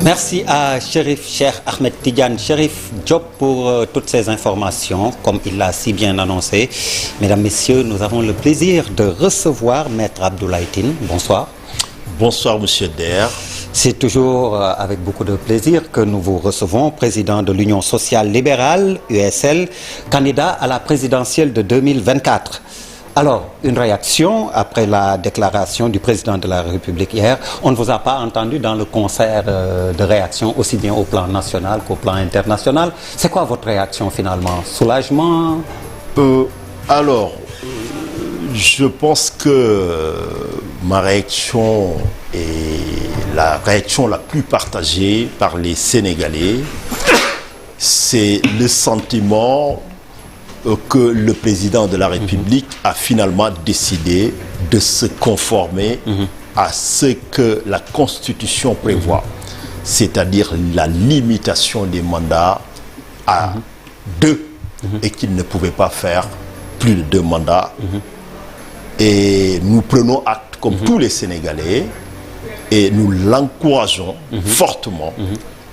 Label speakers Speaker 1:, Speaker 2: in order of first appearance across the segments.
Speaker 1: Merci à Chérif Cheikh Ahmed Tidiane Chérif Diop pour toutes ces informations, comme il l'a si bien annoncé. Mesdames, Messieurs, nous avons le plaisir de recevoir Maître Abdoulaye Tine. Bonsoir.
Speaker 2: Bonsoir, Monsieur Der.
Speaker 1: C'est toujours avec beaucoup de plaisir que nous vous recevons, président de l'Union sociale libérale, USL, candidat à la présidentielle de 2024. Alors, une réaction après la déclaration du président de la République hier. On ne vous a pas entendu dans le concert de réaction, aussi bien au plan national qu'au plan international. C'est quoi votre réaction finalement? Soulagement?
Speaker 2: Je pense que ma réaction est la réaction la plus partagée par les Sénégalais. C'est le sentiment que le président de la République a finalement décidé de se conformer à ce que la Constitution prévoit, c'est-à-dire la limitation des mandats à 2 et qu'il ne pouvait pas faire plus de 2 mandats. Et nous prenons acte, comme tous les Sénégalais, et nous l'encourageons fortement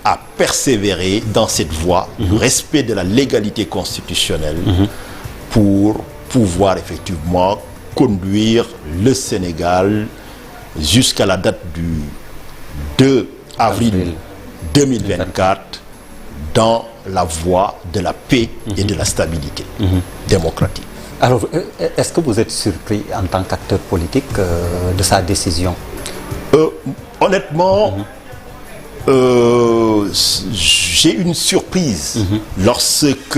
Speaker 2: à persévérer dans cette voie, le respect de la légalité constitutionnelle, pour pouvoir effectivement conduire le Sénégal jusqu'à la date du 2 avril 2024 dans la voie de la paix et de la stabilité démocratique.
Speaker 1: Alors, est-ce que vous êtes surpris en tant qu'acteur politique de sa décision?
Speaker 2: Honnêtement, j'ai une surprise lorsque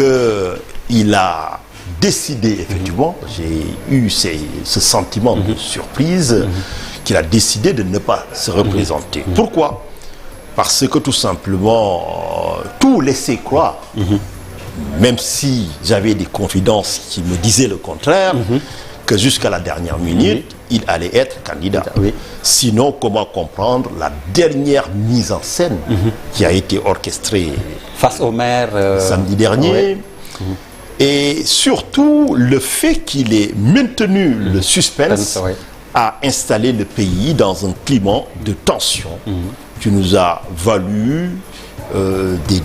Speaker 2: il a décidé, effectivement, j'ai eu ce sentiment de surprise qu'il a décidé de ne pas se représenter. Pourquoi? Parce que tout simplement, tout laissait croire, même si j'avais des confidences qui me disaient le contraire, que jusqu'à la dernière minute, il allait être candidat. Sinon, comment comprendre la dernière mise en scène qui a été orchestrée
Speaker 1: face au maire
Speaker 2: samedi dernier, et surtout le fait qu'il ait maintenu le suspense a installé le pays dans un climat de tension qui nous a valu des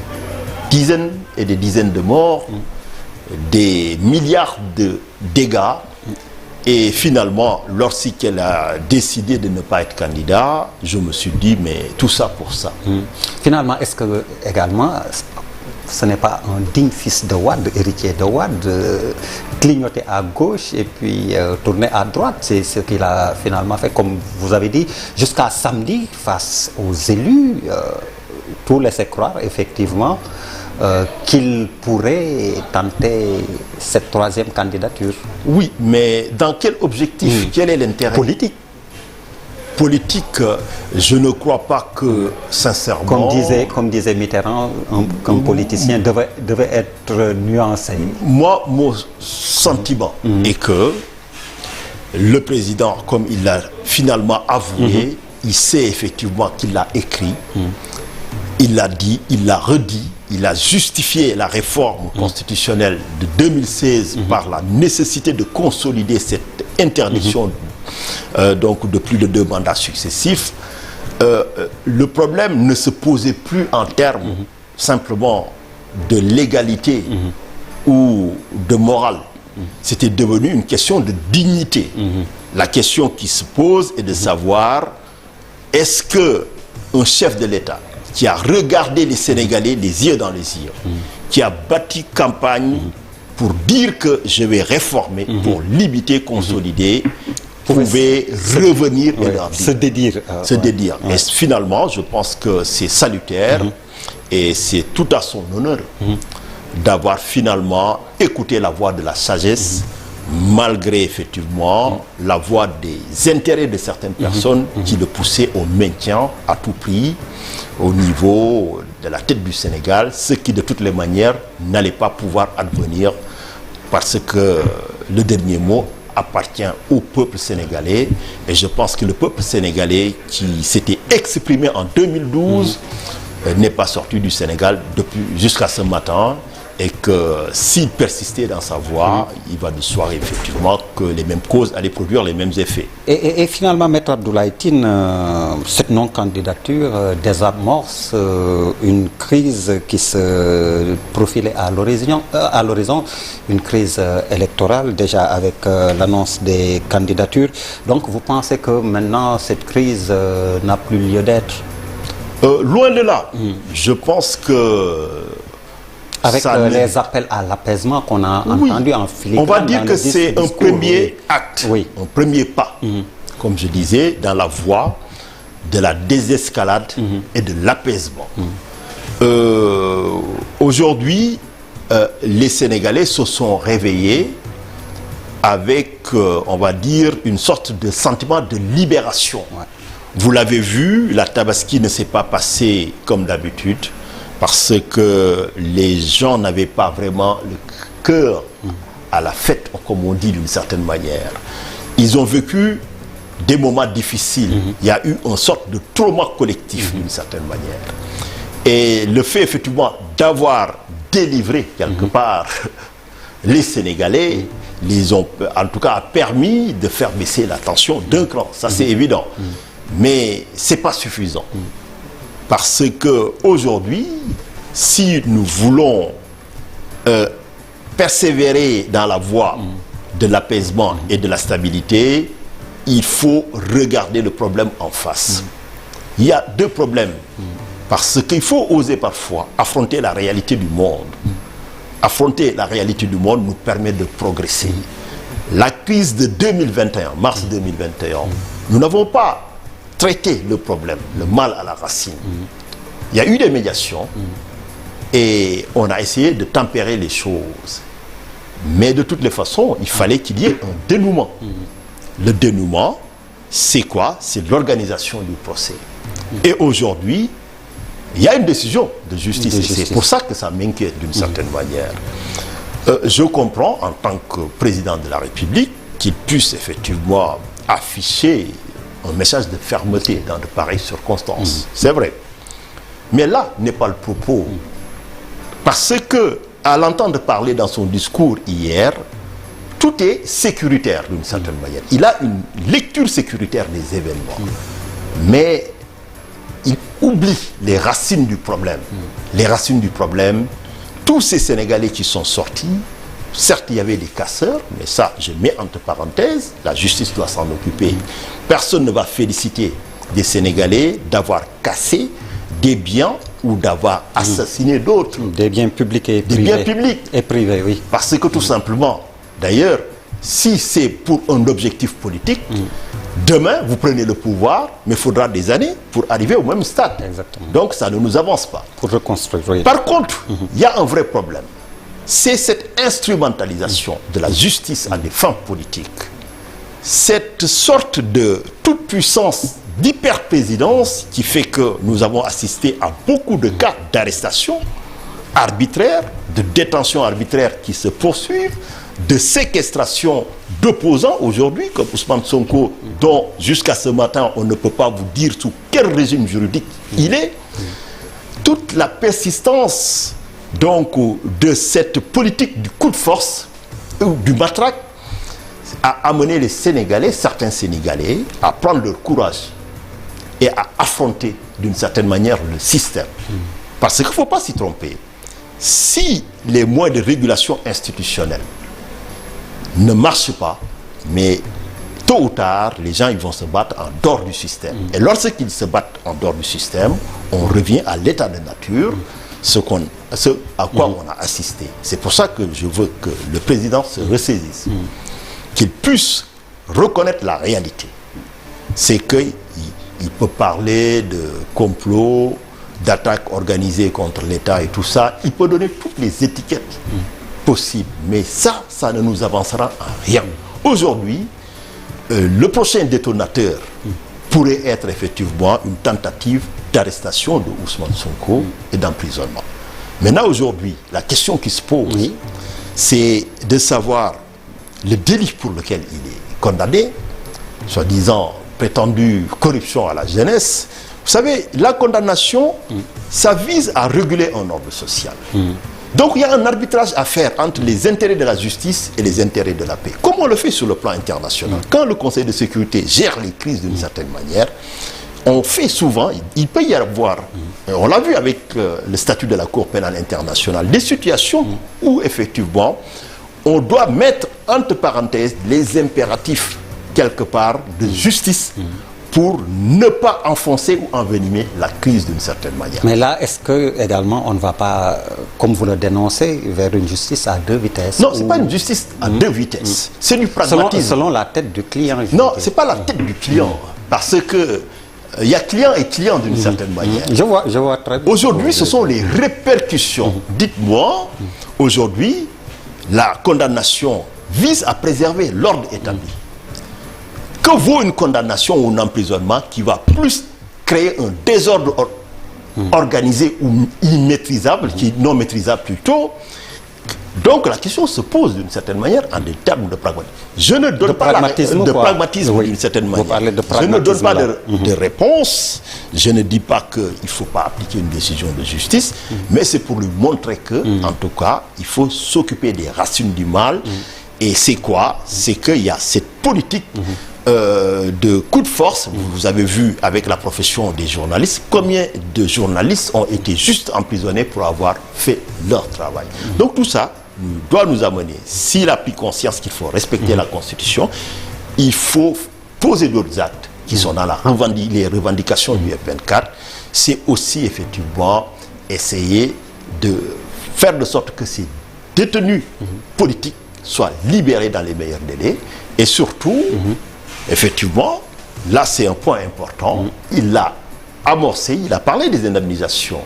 Speaker 2: dizaines et des dizaines de morts, des milliards de dégâts. Et finalement, lorsqu'elle a décidé de ne pas être candidat, je me suis dit, mais tout ça pour ça.
Speaker 1: Finalement, est-ce que également, ce n'est pas un digne fils de Wade, héritier de Wade, clignoter à gauche et puis tourner à droite? C'est ce qu'il a finalement fait, comme vous avez dit, jusqu'à samedi, face aux élus, tout laissait croire effectivement qu'il pourrait tenter cette 3e candidature.
Speaker 2: Oui, mais dans quel objectif? Quel est l'intérêt?
Speaker 1: Politique.
Speaker 2: Politique, je ne crois pas que, sincèrement...
Speaker 1: Comme disait Mitterrand, qu'un politicien devait être nuancé.
Speaker 2: Moi, mon sentiment est que le président, comme il l'a finalement avoué, il sait effectivement qu'il l'a écrit, il l'a dit, il l'a redit, il a justifié la réforme constitutionnelle de 2016 par la nécessité de consolider cette interdiction donc de plus de 2 mandats successifs. Le problème ne se posait plus en termes simplement de légalité ou de morale. C'était devenu une question de dignité. La question qui se pose est de savoir, est-ce qu'un chef de l'État qui a regardé les Sénégalais les yeux dans les yeux, qui a bâti campagne pour dire que je vais réformer, pour limiter, consolider, pouvait revenir et leur dire, se dédire. Et finalement, je pense que c'est salutaire et c'est tout à son honneur d'avoir finalement écouté la voix de la sagesse, malgré effectivement la voix des intérêts de certaines personnes qui le poussaient au maintien à tout prix au niveau de la tête du Sénégal, ce qui de toutes les manières n'allait pas pouvoir advenir parce que le dernier mot appartient au peuple sénégalais, et je pense que le peuple sénégalais qui s'était exprimé en 2012 n'est pas sorti du Sénégal depuis jusqu'à ce matin, et que s'il persistait dans sa voie, il va de soi effectivement que les mêmes causes allaient produire les mêmes effets.
Speaker 1: Et finalement, Maître Abdoulaye Tine, cette non-candidature désamorce une crise qui se profilait à l'horizon, une crise électorale déjà avec l'annonce des candidatures. Donc vous pensez que maintenant cette crise n'a plus lieu d'être?
Speaker 2: Loin de là. Je pense que...
Speaker 1: Avec les appels à l'apaisement qu'on a entendus en filigrane.
Speaker 2: On va dire que c'est un premier acte, un premier pas, comme je disais, dans la voie de la désescalade et de l'apaisement. Aujourd'hui, les Sénégalais se sont réveillés avec, on va dire, une sorte de sentiment de libération. Vous l'avez vu, la Tabaski ne s'est pas passée comme d'habitude, parce que les gens n'avaient pas vraiment le cœur à la fête, comme on dit d'une certaine manière. Ils ont vécu des moments difficiles. Il y a eu une sorte de trauma collectif d'une certaine manière. Et le fait effectivement d'avoir délivré quelque part les Sénégalais, les ont en tout cas permis de faire baisser la tension d'un cran. Ça c'est évident. Mais ce n'est pas suffisant. Parce qu'aujourd'hui, si nous voulons persévérer dans la voie de l'apaisement et de la stabilité, il faut regarder le problème en face. Il y a deux problèmes. Parce qu'il faut oser parfois affronter la réalité du monde. Affronter la réalité du monde nous permet de progresser. La crise de 2021, mars 2021, nous n'avons pas traité le problème, le mal à la racine. Il y a eu des médiations et on a essayé de tempérer les choses. Mais de toutes les façons, il fallait qu'il y ait un dénouement. Le dénouement, c'est quoi? C'est l'organisation du procès. Et aujourd'hui, il y a une décision de justice. Et c'est pour ça que ça m'inquiète d'une certaine manière. Je comprends, en tant que président de la République, qu'il puisse effectivement afficher un message de fermeté dans de pareilles circonstances. C'est vrai. Mais là n'est pas le propos. Parce que, à l'entendre parler dans son discours hier, tout est sécuritaire d'une certaine manière. Il a une lecture sécuritaire des événements. Mais il oublie les racines du problème. Les racines du problème, tous ces Sénégalais qui sont sortis, certes il y avait des casseurs, mais ça je mets entre parenthèses, la justice doit s'en occuper. Personne ne va féliciter des Sénégalais d'avoir cassé des biens ou d'avoir assassiné d'autres.
Speaker 1: Des biens publics et privés.
Speaker 2: Des biens publics.
Speaker 1: Et privés, oui.
Speaker 2: Parce que tout simplement, d'ailleurs, si c'est pour un objectif politique, demain, vous prenez le pouvoir, mais il faudra des années pour arriver au même stade.
Speaker 1: Exactement.
Speaker 2: Donc, ça ne nous avance pas.
Speaker 1: Pour reconstruire, oui.
Speaker 2: Par contre, il y a un vrai problème. C'est cette instrumentalisation de la justice à des fins politiques. Cette sorte de toute-puissance d'hyperprésidence qui fait que nous avons assisté à beaucoup de cas d'arrestation arbitraire, de détention arbitraire qui se poursuivent, de séquestration d'opposants aujourd'hui, comme Ousmane Sonko, dont jusqu'à ce matin, on ne peut pas vous dire sous quel régime juridique il est. Toute la persistance donc de cette politique du coup de force, du matraque, a amené les Sénégalais, certains Sénégalais, à prendre leur courage et à affronter d'une certaine manière le système. Parce qu'il ne faut pas s'y tromper. Si les moyens de régulation institutionnelle ne marchent pas, mais tôt ou tard, les gens ils vont se battre en dehors du système. Et lorsqu'ils se battent en dehors du système, on revient à l'état de nature, ce à quoi on a assisté. C'est pour ça que je veux que le président se ressaisisse, qu'il puisse reconnaître la réalité. C'est qu'il peut parler de complot, d'attaques organisées contre l'État et tout ça, il peut donner toutes les étiquettes possibles, mais ça ne nous avancera en rien. Aujourd'hui, le prochain détonateur pourrait être effectivement une tentative d'arrestation de Ousmane Sonko et d'emprisonnement. Maintenant, aujourd'hui, la question qui se pose, c'est de savoir le délit pour lequel il est condamné, soi-disant prétendue corruption à la jeunesse. Vous savez, la condamnation, ça vise à réguler un ordre social. Donc il y a un arbitrage à faire entre les intérêts de la justice et les intérêts de la paix. Comme on le fait sur le plan international. Quand le Conseil de sécurité gère les crises d'une certaine manière, on fait souvent, il peut y avoir, on l'a vu avec le statut de la Cour pénale internationale, des situations où effectivement on doit mettre entre parenthèses les impératifs quelque part de justice pour ne pas enfoncer ou envenimer la crise d'une certaine manière.
Speaker 1: Mais là, est-ce que également on ne va pas, comme vous le dénoncez, vers une justice à deux vitesses?
Speaker 2: Non, c'est pas une justice à deux vitesses. C'est du pragmatisme.
Speaker 1: Selon la tête du client.
Speaker 2: Non, c'est pas la tête du client, parce que il y a client et client d'une certaine manière.
Speaker 1: Je vois très bien.
Speaker 2: Aujourd'hui, ce sont les répercussions. Dites-moi, aujourd'hui, la condamnation vise à préserver l'ordre établi. Que vaut une condamnation ou un emprisonnement qui va plus créer un désordre organisé ou immaîtrisable, qui est non maîtrisable plutôt? Donc la question se pose d'une certaine manière en des termes de pragmatisme. Je ne donne pas de pragmatisme d'une certaine manière. Je ne donne pas de réponse. Je ne dis pas qu'il ne faut pas appliquer une décision de justice, mais c'est pour lui montrer que, en tout cas, il faut s'occuper des racines du mal. Et c'est quoi? C'est qu'il y a cette politique de coup de force. Vous avez vu avec la profession des journalistes, combien de journalistes ont été juste emprisonnés pour avoir fait leur travail. Donc tout ça doit nous amener, s'il a pris conscience qu'il faut respecter la Constitution, il faut poser d'autres actes qui sont dans les revendications du F24. C'est aussi effectivement essayer de faire de sorte que ces détenus politiques soient libérés dans les meilleurs délais et surtout effectivement, là c'est un point important, il l'a amorcé, il a parlé des indemnisations.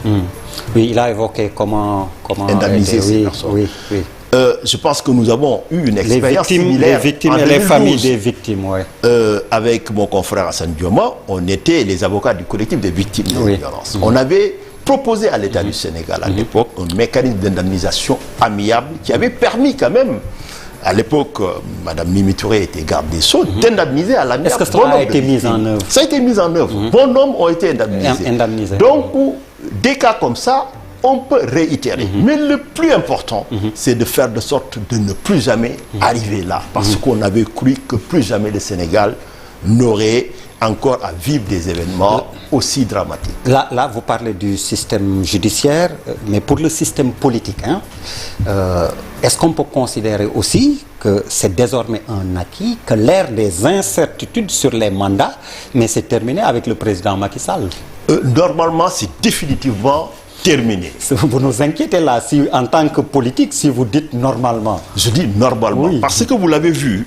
Speaker 1: Oui, il a évoqué comment
Speaker 2: indemniser ces personnes. Je pense que nous avons eu une expérience similaire.
Speaker 1: Les victimes et les familles des victimes,
Speaker 2: avec mon confrère Hassan Dioma, on était les avocats du collectif des victimes de violences. On avait proposé à l'État du Sénégal à l'époque un mécanisme d'indemnisation amiable qui avait permis quand même, à l'époque, Mme Mimi Touré était garde des Sceaux, d'indemniser à l'amiable.
Speaker 1: Est-ce que ça a été mis en œuvre?
Speaker 2: Ça a été mis en œuvre. Bon nombre ont été indemnisés. Donc, pour des cas comme ça, on peut réitérer. Mais le plus important, c'est de faire de sorte de ne plus jamais arriver là. Parce qu'on avait cru que plus jamais le Sénégal n'aurait encore à vivre des événements aussi dramatiques.
Speaker 1: Là, vous parlez du système judiciaire, mais pour le système politique, est-ce qu'on peut considérer aussi que c'est désormais un acquis, que l'ère des incertitudes sur les mandats, mais c'est terminé avec le président Macky Sall?
Speaker 2: Normalement, c'est définitivement terminé.
Speaker 1: Vous nous inquiétez là, en tant que politique, si vous dites normalement.
Speaker 2: Je dis normalement, parce que vous l'avez vu,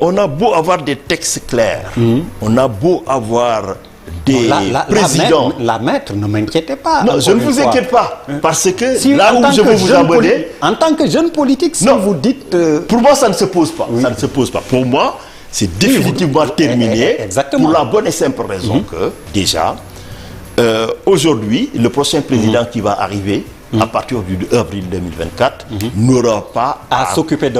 Speaker 2: on a beau avoir des textes clairs, on a beau avoir des présidents.
Speaker 1: La maître, ne m'inquiétez pas.
Speaker 2: Non, je ne vous inquiète pas. Parce que
Speaker 1: si,
Speaker 2: là où je veux vous amener...
Speaker 1: En tant que jeune politique, si vous dites...
Speaker 2: Pour moi, ça ne se pose pas. Ça ne se pose pas. Pour moi, c'est définitivement terminé.
Speaker 1: Exactement.
Speaker 2: Pour la bonne et simple raison que, déjà, aujourd'hui, le prochain président qui va arriver, à partir du 2 avril 2024, n'aura pas
Speaker 1: à s'occuper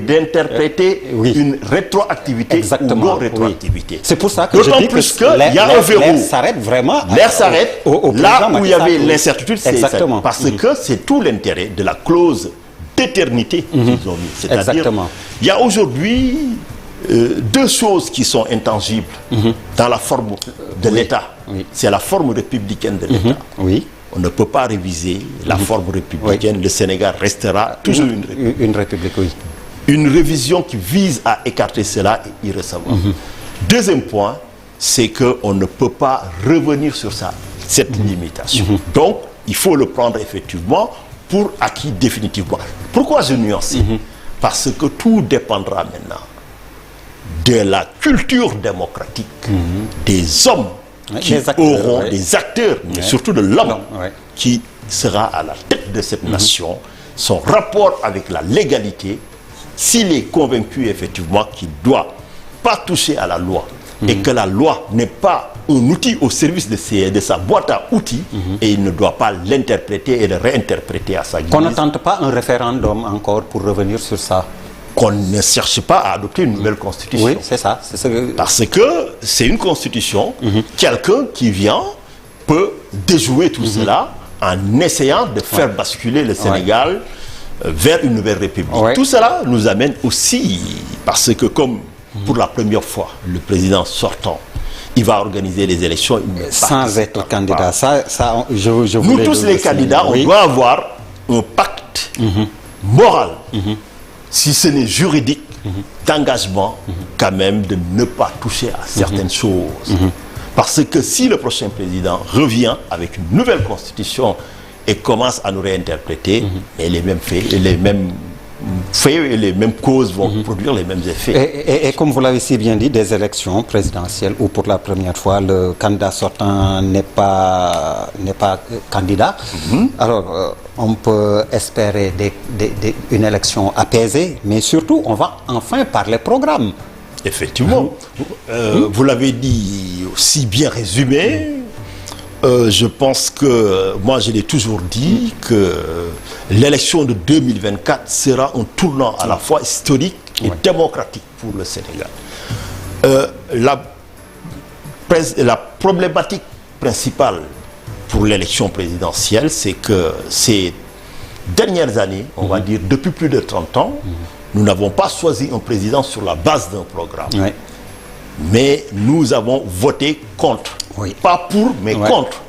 Speaker 2: d'interpréter une rétroactivité ou non rétroactivité.
Speaker 1: C'est pour ça que je dis
Speaker 2: que il y a un verrou.
Speaker 1: L'air s'arrête vraiment.
Speaker 2: L'air s'arrête là où il y avait l'incertitude. Exactement. Parce que c'est tout l'intérêt de la clause d'éternité qu'ils ont mis. C'est-à-dire, il y a aujourd'hui deux choses qui sont intangibles dans la forme de l'État. C'est la forme républicaine de l'État. On ne peut pas réviser la forme républicaine. Le Sénégal restera toujours
Speaker 1: une république.
Speaker 2: Une révision qui vise à écarter cela est irrecevable. Deuxième point, c'est qu'on ne peut pas revenir sur cette limitation. Donc, il faut le prendre effectivement pour acquis définitivement. Pourquoi je nuance? Parce que tout dépendra maintenant de la culture démocratique des hommes qui auront des acteurs, mais surtout de l'homme qui sera à la tête de cette nation, son rapport avec la légalité, s'il est convaincu effectivement qu'il ne doit pas toucher à la loi et que la loi n'est pas un outil au service de sa boîte à outils et il ne doit pas l'interpréter et le réinterpréter à sa guise.
Speaker 1: Qu'on ne tente pas un référendum encore pour revenir sur ça?
Speaker 2: Qu'on ne cherche pas à adopter une nouvelle constitution.
Speaker 1: Oui, c'est ça.
Speaker 2: Parce que c'est une constitution, quelqu'un qui vient peut déjouer tout cela en essayant de faire basculer le Sénégal vers une nouvelle république.
Speaker 1: Ouais.
Speaker 2: Tout cela nous amène aussi, parce que comme pour la première fois, le président sortant, il va organiser les élections.
Speaker 1: Sans être candidat. Je
Speaker 2: nous tous les candidats, on doit avoir un pacte moral, si ce n'est juridique, d'engagement quand même de ne pas toucher à certaines choses. Parce que si le prochain président revient avec une nouvelle constitution et commence à nous réinterpréter, et les mêmes faits et les mêmes causes vont produire les mêmes effets.
Speaker 1: Et comme vous l'avez si bien dit, des élections présidentielles où pour la première fois le candidat sortant n'est pas candidat. Alors on peut espérer une élection apaisée, mais surtout on va enfin parler programme.
Speaker 2: Effectivement. Vous l'avez dit si bien résumé. Je pense que, moi je l'ai toujours dit, que l'élection de 2024 sera un tournant à la fois historique et démocratique pour le Sénégal. La problématique principale pour l'élection présidentielle, c'est que ces dernières années, on va dire depuis plus de 30 ans, nous n'avons pas choisi un président sur la base d'un programme. Mais nous avons voté contre. Pas pour, mais contre.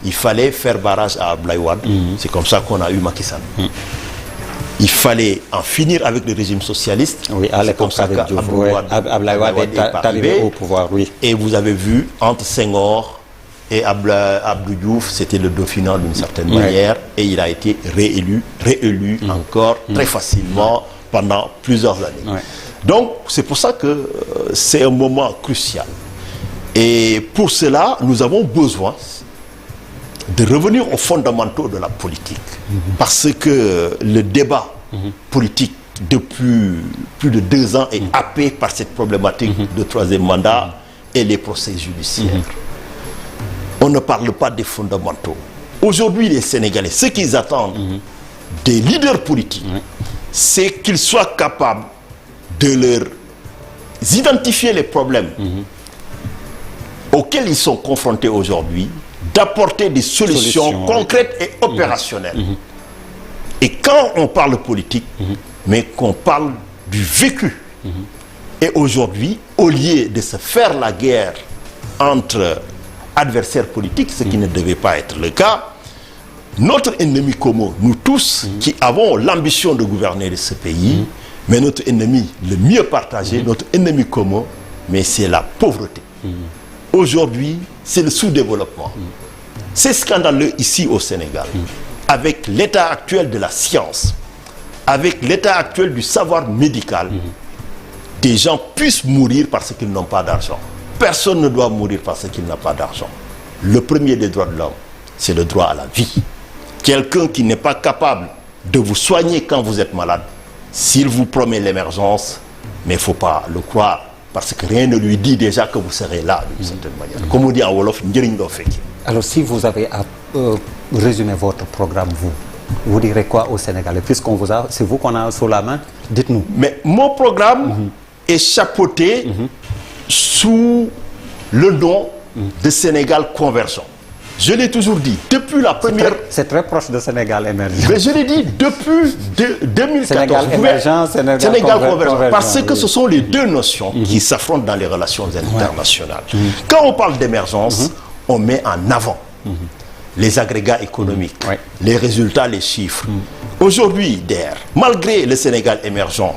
Speaker 2: Il fallait faire barrage à Abdoulaye Wade. C'est comme ça qu'on a eu Macky Sall. Il fallait en finir avec le régime socialiste.
Speaker 1: C'est comme ça qu'Abdoulaye Wade est arrivé au pouvoir.
Speaker 2: Et vous avez vu, entre Senghor et Abdou Diouf, c'était le dauphinat d'une certaine manière. Et il a été réélu encore très facilement pendant plusieurs années. Donc, c'est pour ça que c'est un moment crucial. Et pour cela, nous avons besoin de revenir aux fondamentaux de la politique. Parce que le débat politique depuis plus de 2 ans est happé par cette problématique de troisième mandat et les procès judiciaires. On ne parle pas des fondamentaux. Aujourd'hui, les Sénégalais, ce qu'ils attendent des leaders politiques, c'est qu'ils soient capables de leur identifier les problèmes auxquels ils sont confrontés aujourd'hui, d'apporter des solutions concrètes et opérationnelles. Et quand on parle politique, mais qu'on parle du vécu. Et aujourd'hui, au lieu de se faire la guerre entre adversaires politiques, ce qui ne devait pas être le cas, notre ennemi commun, nous tous qui avons l'ambition de gouverner ce pays, mais notre ennemi le mieux partagé, notre ennemi commun, mais c'est la pauvreté. Aujourd'hui, c'est le sous-développement. C'est scandaleux ici au Sénégal, avec l'état actuel de la science, avec l'état actuel du savoir médical, des gens puissent mourir parce qu'ils n'ont pas d'argent. Personne ne doit mourir parce qu'il n'a pas d'argent. Le premier des droits de l'homme, c'est le droit à la vie. Quelqu'un qui n'est pas capable de vous soigner quand vous êtes malade, s'il vous promet l'émergence, mais il ne faut pas le croire, parce que rien ne lui dit déjà que vous serez là d'une certaine manière. Comme on dit en Wolof,
Speaker 1: alors si vous avez à résumer votre programme, vous direz quoi au Sénégalais? Puisqu'on vous a, c'est vous qu'on a sous la main, dites-nous.
Speaker 2: Mais mon programme est chapeauté sous le nom de Sénégal convergent. Je l'ai toujours dit, depuis la première...
Speaker 1: C'est très proche de Sénégal émergent.
Speaker 2: Mais je l'ai dit depuis 2014.
Speaker 1: Sénégal émergent,
Speaker 2: Sénégal convergent. Parce que ce sont les deux notions qui s'affrontent dans les relations internationales. Quand on parle d'émergence, on met en avant les agrégats économiques, les résultats, les chiffres. Aujourd'hui, d'ailleurs, malgré le Sénégal émergent,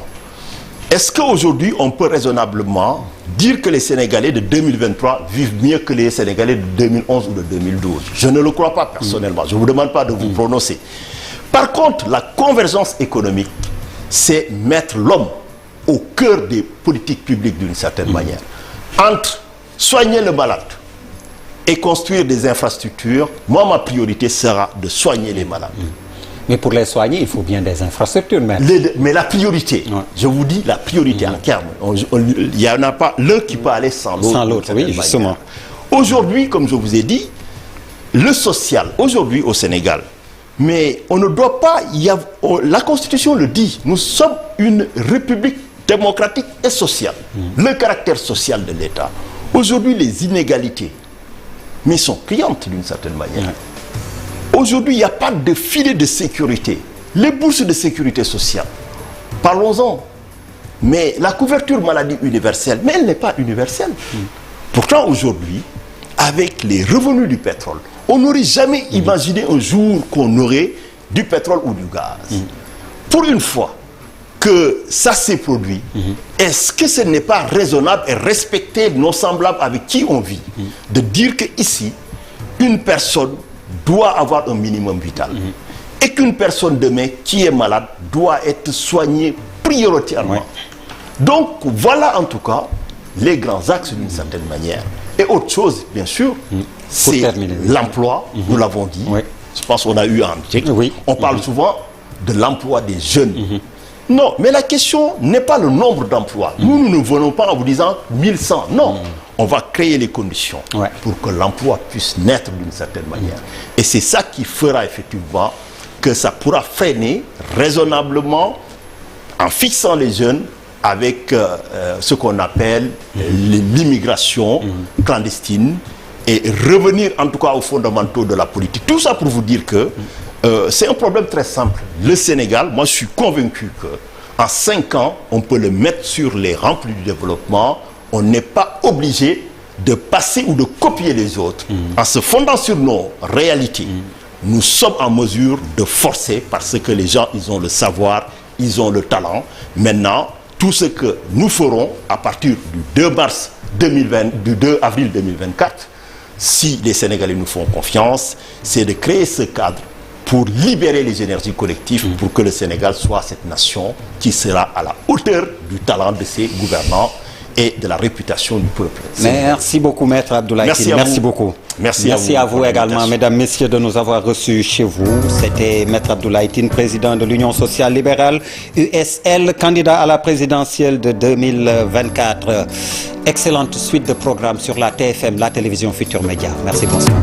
Speaker 2: est-ce qu'aujourd'hui, on peut raisonnablement dire que les Sénégalais de 2023 vivent mieux que les Sénégalais de 2011 ou de 2012? Je ne le crois pas personnellement. Je ne vous demande pas de vous prononcer. Par contre, la convergence économique, c'est mettre l'homme au cœur des politiques publiques d'une certaine manière. Entre soigner le malade et construire des infrastructures, moi, ma priorité sera de soigner les malades.
Speaker 1: Mais pour les soigner, il faut bien des infrastructures.
Speaker 2: Mais la priorité, je vous dis la priorité en termes. Il n'y en a pas l'un qui peut aller sans l'autre.
Speaker 1: Sans l'autre, oui, justement.
Speaker 2: Aujourd'hui, comme je vous ai dit, le social, aujourd'hui au Sénégal, mais on ne doit pas, la Constitution le dit, nous sommes une république démocratique et sociale. Le caractère social de l'État. Aujourd'hui, les inégalités, mais sont criantes d'une certaine manière. Aujourd'hui, il n'y a pas de filet de sécurité. Les bourses de sécurité sociale, parlons-en. Mais la couverture maladie universelle, mais elle n'est pas universelle. Pourtant, aujourd'hui, avec les revenus du pétrole, on n'aurait jamais imaginé un jour qu'on aurait du pétrole ou du gaz. Pour une fois que ça s'est produit, est-ce que ce n'est pas raisonnable et respecter nos semblables avec qui on vit, de dire qu'ici, une personne doit avoir un minimum vital et qu'une personne demain qui est malade doit être soignée prioritairement. Donc voilà en tout cas les grands axes d'une certaine manière. Et autre chose, bien sûr, c'est l'emploi, nous l'avons dit. Je pense qu'on a eu un article. On parle souvent de l'emploi des jeunes. Non, mais la question n'est pas le nombre d'emplois. Nous ne venons pas en vous disant 1100. Non, on va créer les conditions pour que l'emploi puisse naître d'une certaine manière. Et c'est ça qui fera effectivement que ça pourra freiner raisonnablement en fixant les jeunes avec ce qu'on appelle l'immigration clandestine et revenir en tout cas aux fondamentaux de la politique. Tout ça pour vous dire que c'est un problème très simple. Le Sénégal, moi je suis convaincu qu'en 5 ans, on peut le mettre sur les rampes du développement. On n'est pas obligé de passer ou de copier les autres. En se fondant sur nos réalités, nous sommes en mesure de forcer parce que les gens, ils ont le savoir, ils ont le talent. Maintenant, tout ce que nous ferons à partir du 2 mars 2020, du 2 avril 2024, si les Sénégalais nous font confiance, c'est de créer ce cadre pour libérer les énergies collectives, pour que le Sénégal soit cette nation qui sera à la hauteur du talent de ses gouvernants et de la réputation du peuple.
Speaker 1: Merci beaucoup, Maître Abdoulaye Tine. Merci beaucoup.
Speaker 2: Merci
Speaker 1: à vous également, mesdames, messieurs, de nous avoir reçus chez vous. C'était Maître Abdoulaye Tine, président de l'Union sociale libérale, USL, candidat à la présidentielle de 2024. Excellente suite de programmes sur la TFM, la télévision Futur Média. Merci, bonsoir.